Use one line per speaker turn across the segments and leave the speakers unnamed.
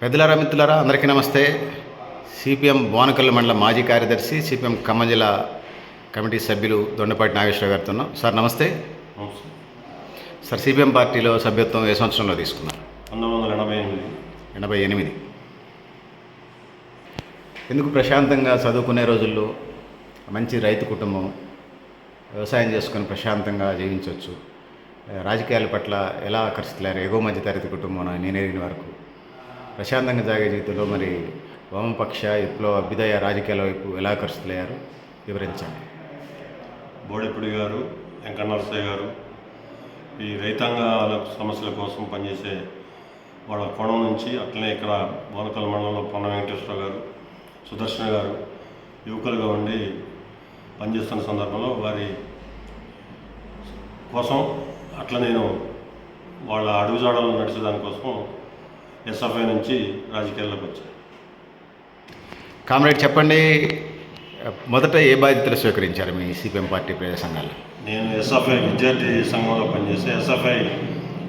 పెద్దలారా మిత్రులారా అందరికీ నమస్తే. సిపిఎం బోనకల్లు మండల మాజీ కార్యదర్శి, సిపిఎం ఖమ్మం జిల్లా కమిటీ సభ్యులు దొండపాటి నాగేశ్వరరావు గారితో ఉన్నాం. సార్ నమస్తే. సార్, సిపిఎం పార్టీలో సభ్యత్వం ఏ సంవత్సరంలో తీసుకున్నారు? 1988. ఎందుకు ప్రశాంతంగా చదువుకునే రోజుల్లో మంచి రైతు కుటుంబం, వ్యవసాయం చేసుకొని ప్రశాంతంగా జీవించవచ్చు, రాజకీయాల పట్ల ఎలా ఆకర్షితులారు? ఎగో మధ్యతరగతి కుటుంబం నేను ఎరిగిన వరకు ప్రశాంతంగా సాగే జీవితంలో మరి వామపక్ష విప్లవ అభ్యుదయ రాజకీయాల వైపు ఎలా ఆకర్షితులయ్యారు వివరించండి.
బోడెపూడి గారు, వెంకన్నరసయ్య గారు ఈ రైతాంగాల సమస్యల కోసం పనిచేసే వాళ్ళ కోణం నుంచి, అట్లనే ఇక్కడ బోనకల్ మండలంలో పొన్న వెంకటేశ్వర గారు, సుదర్శన గారు యువకులుగా ఉండి పనిచేస్తున్న సందర్భంలో వారి కోసం అట్లా నేను వాళ్ళ అడుగుజాడలు నడిచేదానికోసం ఎస్ఎఫ్ఐ నుంచి రాజకీయాల్లోకి వచ్చాను.
కామ్రేడ్ చెప్పండి, మొదట ఏ బాధ్యతలు స్వీకరించారు మీ సిపిఎం పార్టీ ప్రజా సంఘాల్లో?
నేను ఎస్ఎఫ్ఐ విద్యార్థి సంఘంలో పనిచేసి ఎస్ఎఫ్ఐ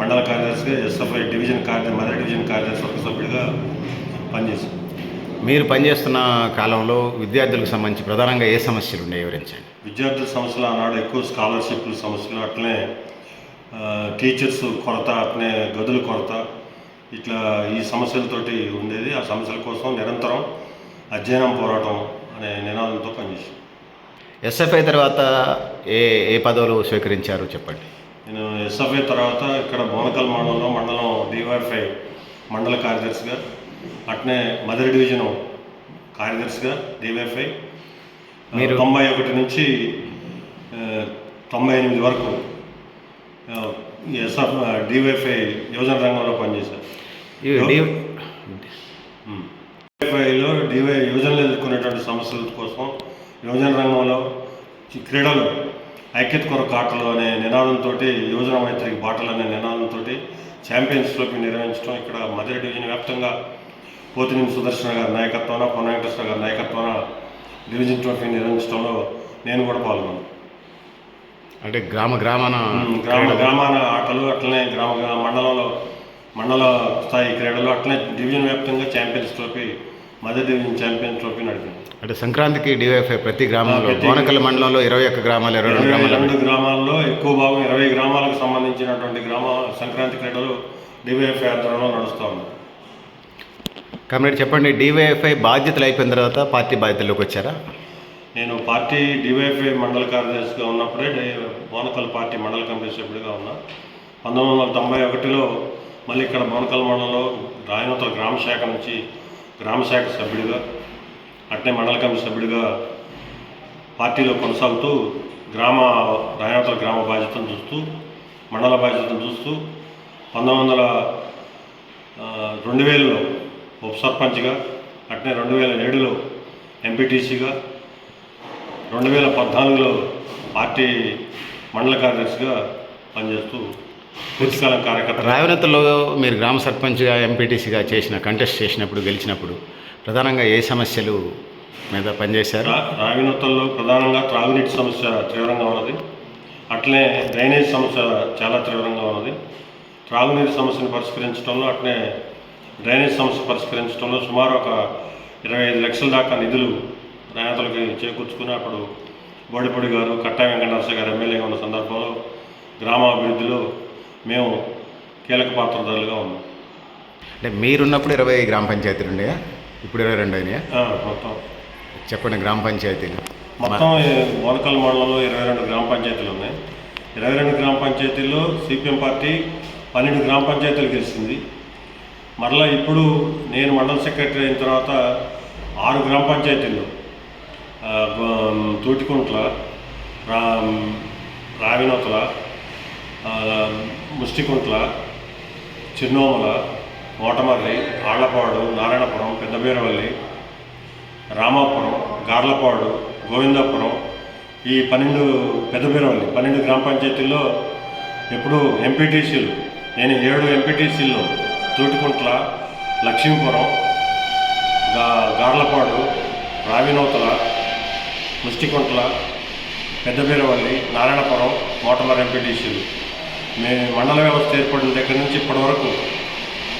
మండల కార్యదర్శిగా, ఎస్ఎఫ్ఐ డివిజన్ మదర్ డివిజన్ కార్యదర్శి వర్గ సభ్యుడిగా పనిచేశాను.
మీరు పనిచేస్తున్న కాలంలో విద్యార్థులకు సంబంధించి ప్రధానంగా ఏ సమస్యలు ఉండే వివరించండి.
విద్యార్థుల సమస్యలు ఆనాడు ఎక్కువ స్కాలర్షిప్ల సమస్యలు, అట్లనే టీచర్స్ కొరత, అట్లనే గదుల కొరత, ఇట్లా ఈ సమస్యలతోటి ఉండేది. ఆ సమస్యల కోసం నిరంతరం అధ్యయనం, పోరాటం అనే నినాదంతో పనిచేశాను.
ఎస్ఎఫ్ఐ తర్వాత ఏ ఏ పదవులు స్వీకరించారు చెప్పండి.
నేను ఎస్ఎఫ్ఐ తర్వాత ఇక్కడ బోనకల్ మండలం డివైఎఫ్ఐ మండల కార్యదర్శిగా, అట్నే మదర్ డివిజన్ కార్యదర్శిగా డివైఎఫ్ఐ మీరు 91 నుంచి 98 వరకు డివైఎఫ్ఐ యువజన రంగంలో పనిచేశాను. డివైఎఫ్ఐలో యువజనలు ఎదుర్కొనేటువంటి సమస్యల కోసం యువజన రంగంలో క్రీడలు ఐక్యత కొరకు ఆటలు అనే నినాదంతో, యువజన మైత్రికి బాటలు అనే నినాదంతో ఛాంపియన్స్ ట్రోఫీ నిర్వహించడం, ఇక్కడ మదర్ డివిజన్ వ్యాప్తంగా పోతినేని సుదర్శన గారి నాయకత్వాన, పొన్న వెంకటేశ్వర గారి నాయకత్వాన డివిజన్ ట్రోఫీ నిర్వహించడంలో నేను కూడా పాల్గొన్నాను.
అంటే గ్రామాన
ఆటలు, అట్లనే మండల స్థాయి క్రీడలు, అట్లనే డివిజన్ వ్యాప్తంగా ఛాంపియన్స్ ట్రోఫీ, మదర్ డివిజన్ ఛాంపియన్స్ ట్రోఫీ నడిపింది.
అంటే సంక్రాంతికి డివైఎఫ్ఐ ప్రతి గ్రామంలో, బోనకల్ మండలంలో 21 గ్రామాలు,
22 గ్రామాల్లో ఎక్కువ భాగం 20 గ్రామాలకు సంబంధించినటువంటి సంక్రాంతి క్రీడలు డివైఎఫ్ఐ ఆధ్వర్యంలో నడుస్తూ ఉన్నాయి.
కామ్రేడ్ చెప్పండి, డివైఎఫ్ఐ బాధ్యతలు అయిపోయిన తర్వాత పార్టీ బాధ్యతల్లోకి వచ్చారా?
నేను పార్టీ డివైఎఫ్ఐ మండల కార్యదర్శిగా ఉన్నప్పుడే బోనకల్ పార్టీ మండల కమిటీ సభ్యుడిగా ఉన్నా. 1991లో మళ్ళీ ఇక్కడ బోనకల్ మండలంలో రాయనూతల గ్రామశాఖ నుంచి గ్రామశాఖ సభ్యుడిగా, అట్నే మండల కమిటీ సభ్యుడిగా పార్టీలో కొనసాగుతూ రాయనూతల గ్రామ బాధ్యతను చూస్తూ, మండల బాధ్యతను చూస్తూ 2000లో ఉప సర్పంచ్గా, అట్నే 2007లో ఎంపీటీసీగా, 2014లో పార్టీ మండల కార్యదర్శిగా పనిచేస్తూ పూర్తికాలం కార్యకర్త.
రాయనూతలో మీరు గ్రామ సర్పంచ్గా, ఎంపీటీసీగా కంటెస్ట్ చేసినప్పుడు, గెలిచినప్పుడు ప్రధానంగా ఏ సమస్యలు మీద పనిచేశారు?
రాయనూతల్లో ప్రధానంగా త్రాగునీటి సమస్య తీవ్రంగా ఉన్నది, అట్లనే డ్రైనేజ్ సమస్య చాలా తీవ్రంగా ఉన్నది. త్రాగునీటి సమస్యను పరిష్కరించడంలో, అట్లనే డ్రైనేజ్ సమస్య పరిష్కరించడంలో సుమారు ఒక 25 లక్షల దాకా నిధులు రాయనూతలకి చేకూర్చుకుని, అప్పుడు బోడెపూడి గారు, కట్టా వెంకన్నరసయ్య గారు ఎమ్మెల్యేగా ఉన్న సందర్భంలో గ్రామాభివృద్ధిలో మేము కీలక పాత్రధారులుగా ఉన్నాం.
అంటే మీరున్నప్పుడు 20 గ్రామ పంచాయతీలు ఉండేయా? ఇప్పుడు 22 అయినాయా?
మొత్తం
చెప్పండి. గ్రామ పంచాయతీలు
మొత్తం బోనకల్ మండలంలో 22 గ్రామ పంచాయతీలు ఉన్నాయి. 22 గ్రామ పంచాయతీల్లో సిపిఎం పార్టీ 12 గ్రామ పంచాయతీలు గెలిచింది. మరలా ఇప్పుడు నేను మండల సెక్రటరీ అయిన తర్వాత 6 గ్రామ పంచాయతీల్లో తూటికుంట్ల, రావినూతల, ముష్టికుంట్ల, చిన్నోమల, మోటమర్రి, ఆళ్లపాడు, నారాయణపురం, పెద్దబీరవల్లి, రామాపురం, గార్లపాడు, గోవిందాపురం, ఈ 12 గ్రామ పంచాయతీల్లో ఎప్పుడు ఎంపీటీసీలు, నేను 7 ఎంపీటీసీల్లో తూటికుంట్ల, లక్ష్మీపురం, గార్లపాడు, రావినూతల, ముష్టికుంట్ల, పెద్దబీరవల్లి, నారాయణపురం, మోటమర్రి ఎంపీటీసీలు. మండల వ్యవస్థ ఏర్పడిన దగ్గర నుంచి ఇప్పటి వరకు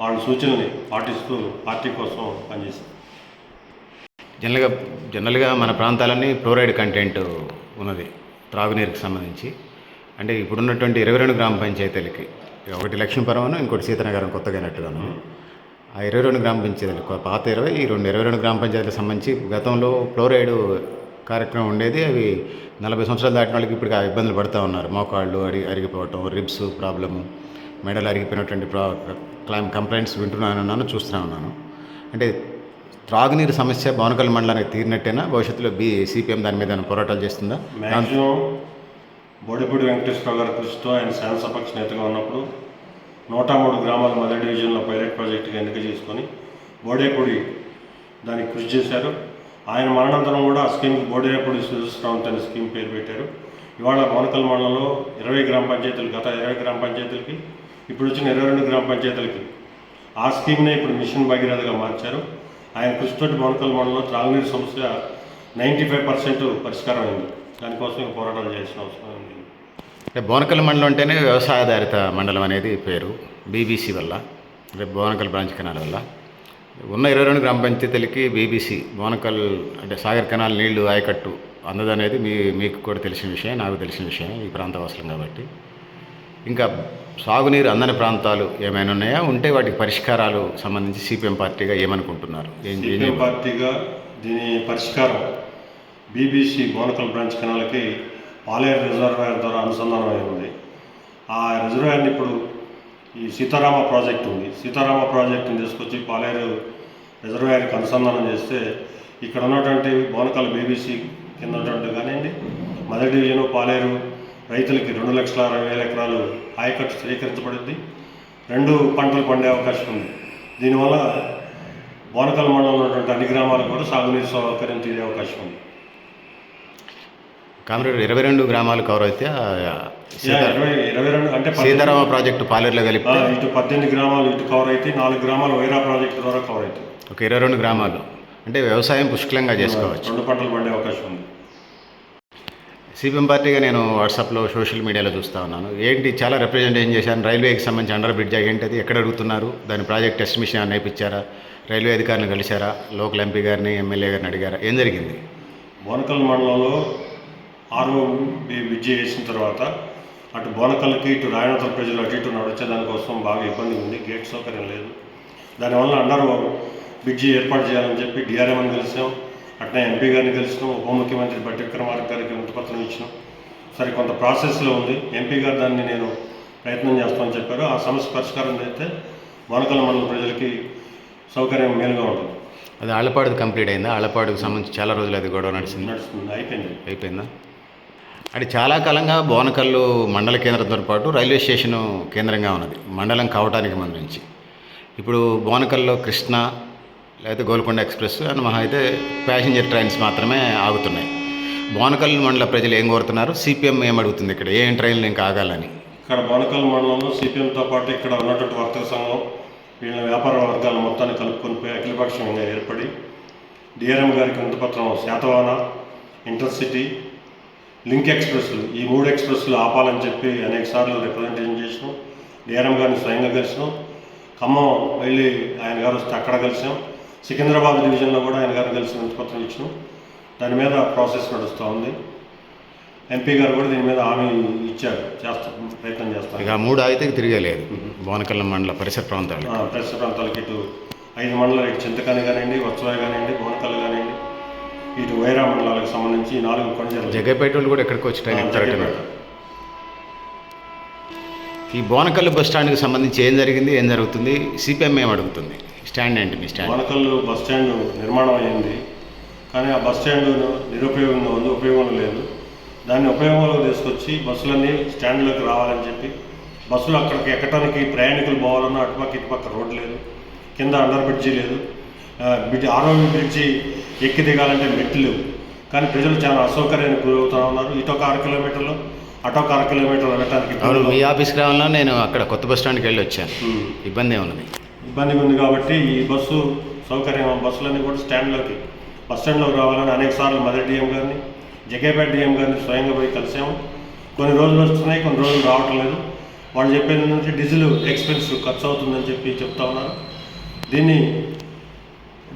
వాళ్ళ సూచనల్ని పాటిస్తూ పార్టీ కోసం పనిచేస్తాం.
జనరల్గా మన ప్రాంతాలన్నీ ఫ్లోరైడ్ కంటెంట్ ఉన్నది త్రాగునీరుకి సంబంధించి. అంటే ఇప్పుడున్నటువంటి 22 గ్రామ పంచాయతీలకి, ఒకటి లక్ష్మీపురం, ఇంకోటి సీతానగరం కొత్తగా అయినట్టుగాను, ఆ 22 గ్రామ పంచాయతీలు పాత 22 గ్రామ పంచాయతీలకు సంబంధించి గతంలో ఫ్లోరైడ్ కార్యక్రమం ఉండేది. అవి 40 సంవత్సరాలు దాటిన వాళ్ళకి ఇప్పుడు ఆ ఇబ్బందులు పడుతూ ఉన్నారు. మోకాళ్ళు అరిగిపోవటం, రిబ్స్ ప్రాబ్లము, మెడలు అరిగిపోయినటువంటి కంప్లైంట్స్ వింటున్నాను, చూస్తూనే ఉన్నాను. అంటే త్రాగునీరు సమస్య బోనకల్ మండలానికి తీరినట్టేనా? భవిష్యత్తులో సిపిఎం దాని మీద పోరాటాలు చేస్తుందా?
మ్యాక్సిమం బోడిపూడి వెంకటేశ్వరరావు గారి కృషితో ఆయన శాసనసపక్ష నేతగా ఉన్నప్పుడు 103 గ్రామాల మదర్ డివిజన్లో పైలట్ ప్రాజెక్టుగా ఎన్నిక చేసుకొని బోడేపూడి దానికి కృషి చేశారు. ఆయన మరణాంతరం కూడా ఆ స్కీమ్కి బోడేపూడి సుజస్రావంత్ అనే స్కీమ్ పేరు పెట్టారు. ఇవాళ బోనకల్ మండలంలో 20 గ్రామ పంచాయతీలు, గత 20 గ్రామ పంచాయతీలకి ఇప్పుడు వచ్చిన 22 గ్రామ పంచాయతీలకి ఆ స్కీమ్నే ఇప్పుడు మిషన్ భగీరథగా మార్చారు. ఆయన కృషితోటి బోనకల్ మండలంలో త్రాగునీరు సమస్య 95% పరిష్కారం అయింది. దానికోసం పోరాటాలు చేయాల్సిన అవసరం ఉంది.
అంటే బోనకల్ మండలం అంటేనే వ్యవసాయాధారిత మండలం అనేది పేరు, బీబీసీ వల్ల, రేపు బోనకల్ బ్రాంచ్ కెనాల్ వల్ల. ఉన్న 22 గ్రామ పంచాయతీలకి బీబీసీ బోనకల్ అంటే సాగర్ కెనాల్ నీళ్లు ఆయకట్టు అందదనేది మీకు కూడా తెలిసిన విషయం, నాకు తెలిసిన విషయం, ఈ ప్రాంతవాసులం కాబట్టి. ఇంకా సాగునీరు అందని ప్రాంతాలు ఏమైనా ఉన్నాయా? ఉంటే వాటికి పరిష్కారాలు సంబంధించి సిపిఎం పార్టీగా ఏమనుకుంటున్నారు?
సిపిఎం పార్టీగా దీని పరిష్కారం బీబీసీ బోనకల్ బ్రాంచ్ కెనాల్కి పాలేరు రిజర్వాయర్ ద్వారా అనుసంధానం అయి ఉంది. ఆ రిజర్వాయర్ని ఇప్పుడు ఈ సీతారామ ప్రాజెక్ట్ ఉంది, సీతారామ ప్రాజెక్టుని తీసుకొచ్చి పాలేరు రిజర్వాయర్కి అనుసంధానం చేస్తే ఇక్కడ ఉన్నటువంటి బోనకల్ బీబీసీ కింద ఉన్నటువంటి కానివ్వండి, మదర్ డివిజన్ పాలేరు రైతులకి 2,60,000 ఎకరాలు ఆయకట్టు స్థిరీకరించబడింది. 2 పంటలు పండే అవకాశం ఉంది. దీనివల్ల బోనకల్ మండలంలో ఉన్నటువంటి అన్ని గ్రామాలకు కూడా సాగునీరు సౌకర్యం తీరే అవకాశం ఉంది.
కామరేడ్ 22 గ్రామాలు కవర్ అయితే
22 అంటే
సీతారామ ప్రాజెక్టు పాలేరులో కలిపి
ఇటు 18 గ్రామాలు ఇటు కవర్ అయితే 4 గ్రామాలు వైరా ప్రాజెక్టు ద్వారా కవర్ అవుతాయి.
ఒక 22 గ్రామాలు అంటే వ్యవసాయం పుష్కలంగా చేసుకోవచ్చు,
2 పంటలు పండే అవకాశం ఉంది.
సిపిఎం పార్టీగా నేను వాట్సాప్లో సోషల్ మీడియాలో చూస్తూ ఉన్నాను. ఏంటి చాలా రిప్రజెంటేషన్ చేశాను. రైల్వేకి సంబంధించి అండర్ బ్రిడ్జ్ ఏంటది, ఎక్కడ అడుగుతున్నారు, దాని ప్రాజెక్ట్ ఎస్టిమేషన్ ఏమైనా నేర్పించారా, రైల్వే అధికారులను కలిశారా, లోకల్ ఎంపీ గారిని ఎమ్మెల్యే గారిని అడిగారా, ఏం జరిగింది?
బోనకల్ మండలంలో ఆర్ఓబి బ్రిడ్జి వేసిన తర్వాత అటు బోనకల్కి ఇటు రాయనతల ప్రజలు అటు ఇటు నడిచే దానికోసం బాగా ఇబ్బంది ఉంది, గేట్ సౌకర్యం లేదు. దానివల్ల అండర్ బ్రిడ్జి ఏర్పాటు చేయాలని చెప్పి డిఆర్ఎంని కలిసాం, అట్నే ఎంపీ గారిని కలిసినాం, ఉప ముఖ్యమంత్రి బట్టి విక్రమార్క గారికి వినతిపత్రం ఇచ్చినాం. సరే కొంత ప్రాసెస్లో ఉంది, ఎంపీ గారు దాన్ని నేను ప్రయత్నం చేస్తామని చెప్పారు. ఆ సమస్య పరిష్కారం అయితే బోనకల్ మండలం ప్రజలకి సౌకర్యం మేలుగా ఉంటుంది.
అది ఆళ్లపాడుది కంప్లీట్ అయిందా? ఆళ్లపాడుకు సంబంధించి చాలా రోజులు అది గొడవ నడుస్తుంది, అయిపోయిందా? అది చాలా కాలంగా బోనకల్లు మండల కేంద్రంతో పాటు రైల్వే స్టేషను కేంద్రంగా ఉన్నది, మండలం కావడానికి ముందు నుంచి. ఇప్పుడు బోనకల్లో కృష్ణ లేకపోతే గోల్కొండ ఎక్స్ప్రెస్ అని మహా అయితే ప్యాసింజర్ ట్రైన్స్ మాత్రమే ఆగుతున్నాయి. బోనకల్ మండల ప్రజలు ఏం కోరుతున్నారు, సిపిఎం ఏం అడుగుతుంది, ఇక్కడ ఏం ట్రైన్లు ఇంకా ఆగాలని?
ఇక్కడ బోనకల్ మండలంలో సిపిఎంతో పాటు ఇక్కడ ఉన్నటువంటి వర్తక సంఘం వీళ్ళ వ్యాపార వర్గాల మొత్తాన్ని కలుపుకొని పోయి అఖిలపక్షంగా ఏర్పడి డిఆర్ఎం గారికి వినతిపత్రం, శాతవాహన, ఇంటర్సిటీ, లింక్ ఎక్స్ప్రెస్లు, ఈ 3 ఎక్స్ప్రెస్లు ఆపాలని చెప్పి అనేక సార్లు రిప్రజెంటేషన్ చేసినాం. డిఆర్ఎం గారిని స్వయంగా కలిసినాం. ఖమ్మం వెళ్ళి ఆయన గారు వస్తే అక్కడ కలిసాం. సికింద్రాబాద్ డివిజన్లో కూడా ఆయన గారిని కలిసి వినతిపత్రం ఇచ్చినాం. దాని మీద ప్రాసెస్ నడుస్తూ ఉంది. ఎంపీ గారు కూడా దీని మీద హామీ ఇచ్చారు, ప్రయత్నం చేస్తారు.
ఇక 3 అయితే తిరగలేదు బోనకల్ మండల పరిసర
ప్రాంతాలకి ఇటు 5 మండలాలు, ఇటు చింతకాని కానివ్వండి, వత్సవాయి కానివ్వండి, బోనకల్ కానివ్వండి, ఇటు వైరా మండలాలకు సంబంధించి 4 కొండలు.
జగ్గపేట వాళ్ళు కూడా ఎక్కడికి వచ్చి ఈ బోనకల్లు బస్ స్టాండ్కి సంబంధించి ఏం జరిగింది, ఏం జరుగుతుంది, సిపిఎం ఏం అడుగుతుంది, స్టాండ్ ఏంటి మీ స్టాండ్?
బోనకల్లు బస్ స్టాండ్ నిర్మాణం అయింది, కానీ ఆ బస్ స్టాండ్ నిరుపయోగంగా ఉంది, ఉపయోగం లేదు. దాన్ని ఉపయోగంలో తీసుకొచ్చి బస్సులన్నీ స్టాండ్లోకి రావాలని చెప్పి, బస్సులు అక్కడికి ఎక్కడానికి ప్రయాణికులు పోవాలన్నా అటుపక్క ఇటుపక్క రోడ్డు లేదు, కింద అండర్ బ్రిడ్జి లేదు, ఆర్ఓబి బ్రిడ్జి ఎక్కి దిగాలంటే మెట్లు లేవు. కానీ ప్రజలు చాలా అసౌకర్యానికి గురవుతూ ఉన్నారు. ఇటొక 6 కిలోమీటర్లు, అటొక 1/2 కిలోమీటర్లు వెళ్ళటానికి.
మీ ఆఫీస్కి రావాలన్నా నేను అక్కడ కొత్త బస్ స్టాండ్కి వెళ్ళి వచ్చాను, ఇబ్బంది ఉన్నది.
ఇబ్బందిగా ఉంది కాబట్టి ఈ బస్సు సౌకర్యం, బస్సులన్నీ కూడా బస్ స్టాండ్లోకి రావాలని అనేక సార్లు మదర్ డిఎం గారిని, జగ్గేపేట డిఎం గారిని స్వయంగా పోయి కలిసాము. కొన్ని రోజులు వస్తున్నాయి, కొన్ని రోజులు రావటం లేదు. వాళ్ళు చెప్పేది ఏంటంటే డీజిల్ ఎక్స్పెన్స్ ఖర్చు అవుతుందని చెప్తా ఉన్నారు. దీన్ని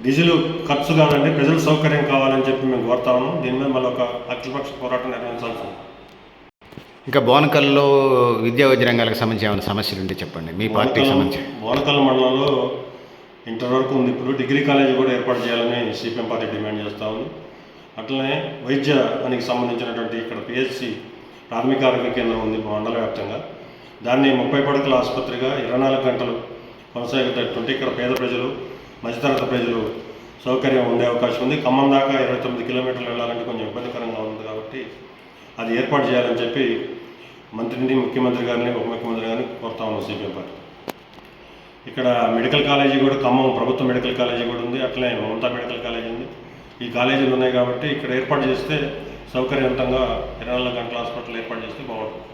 డీజిల్ ఖర్చు కాదండి, ప్రజల సౌకర్యం కావాలని చెప్పి మేము కోరుతా ఉన్నాం. దీని మీద మళ్ళీ ఒక అఖిలపక్ష పోరాటం నిర్వహించాల్సి ఉంది.
ఇంకా బోనకల్లో విద్యా వైద్య రంగాలకు సంబంధించి ఏమైనా సమస్యలు ఉంటే చెప్పండి, మీ పార్టీకి సంబంధించి.
బోనకల్ మండలంలో ఇంటర్ వరకు ఉంది, ఇప్పుడు డిగ్రీ కాలేజీ కూడా ఏర్పాటు చేయాలని సిపిఎం పార్టీ డిమాండ్ చేస్తూ ఉంది. అట్లనే వైద్యానికి సంబంధించినటువంటి ఇక్కడ పిహెచ్సి ప్రాథమిక ఆరోగ్య కేంద్రం ఉంది మండల వ్యాప్తంగా. దాన్ని 30 పడకల ఆసుపత్రిగా 24 గంటలు కొనసాగేటటువంటి ఇక్కడ పేద ప్రజలు, మధ్యతరగతి ప్రజలు సౌకర్యం ఉండే అవకాశం ఉంది. ఖమ్మం దాకా 29 కిలోమీటర్లు వెళ్ళాలంటే కొంచెం ఇబ్బందికరంగా ఉంది కాబట్టి అది ఏర్పాటు చేయాలని చెప్పి మంత్రిని, ముఖ్యమంత్రి గారిని, ఉప ముఖ్యమంత్రి గారిని కోరుతా ఉన్నాం సిపిఎం పార్టీ. ఇక్కడ మెడికల్ కాలేజీ కూడా ఖమ్మం ప్రభుత్వ మెడికల్ కాలేజీ కూడా ఉంది, అట్లనే మమతా మెడికల్ కాలేజీ ఉంది. ఈ కాలేజీలు ఉన్నాయి కాబట్టి ఇక్కడ ఏర్పాటు చేస్తే సౌకర్యవంతంగా 24 గంటల హాస్పిటల్ ఏర్పాటు చేస్తే బాగుంటుంది.